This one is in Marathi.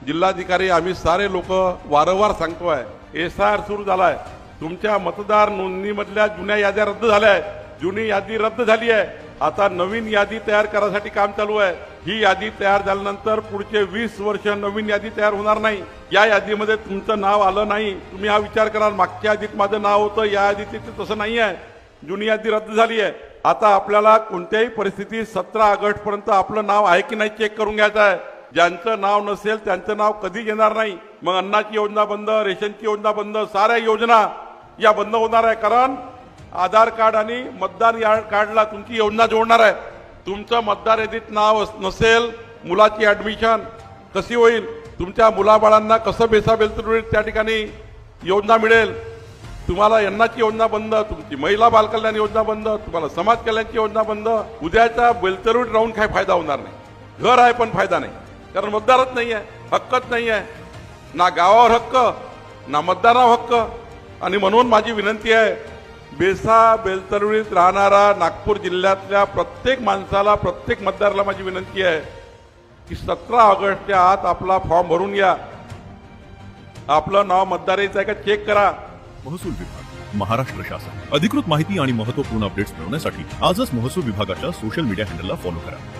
जिल्हाधिकारी आम्ही सारे लोक वारंवार सांगतोय, SIR सुरू झालाय. तुमच्या मतदार नोंदणीमधल्या जुन्या याद्या रद्द झाल्या आहेत. जुनी यादी रद्द झाली आहे. आता नवीन यादी तयार करण्यासाठी काम चालू आहे. ही यादी तयार झाल्यानंतर पुढचे 20 वर्ष नवीन यादी तयार होणार नाही. या यादीमध्ये तुमचं नाव आलं नाही, तुम्ही हा विचार कराल मागच्या यादीत माझं नाव होतं, या यादीत तसं नाही आहे. जुनी यादी रद्द झाली आहे. आता आपल्याला कोणत्याही परिस्थितीत 17 ऑगस्ट पर्यंत आपलं नाव आहे की नाही चेक करून घ्यायचं आहे. ज्यांचं नाव नसेल त्यांचं नाव कधी येणार नाही. मग अन्नाची योजना बंद, रेशनची योजना बंद, साऱ्या योजना या बंद होणार आहे. कारण आधार कार्ड आणि मतदार कार्डला तुमची योजना जोडणार आहे. तुमचं मतदार यादीत नाव नसेल, मुलाची ऍडमिशन कशी होईल, तुमच्या मुलाबाळांना कसं बेसाबेलतुरीत त्या ठिकाणी योजना मिळेल. तुम्हाला अन्नाची योजना बंद, तुमची महिला बालकल्याण योजना बंद, तुम्हाला समाज कल्याणची योजना बंद. उद्याच्या बेलतरुडीत राहून काही फायदा होणार नाही. घर आहे पण फायदा नाही, कारण मतदारच नाही आहे, हक्कच नाही आहे. ना गावावर हक्क ना मतदारावर हक्क. आणि म्हणून माझी विनंती आहे, बेलतरुडीत राहणारा नागपूर जिल्ह्यातल्या प्रत्येक माणसाला, प्रत्येक मतदाराला माझी विनंती आहे की 17 ऑगस्टच्या आत आपला फॉर्म भरून घ्या. आपलं नाव मतदाराचं आहे का चेक करा. महसूल विभाग, महाराष्ट्र शासन. अधिकृत माहिती आणि महत्त्वपूर्ण अपडेट्स मिळवण्यासाठी आजच महसूल विभागाच्या सोशल मीडिया हँडलला फॉलो करा.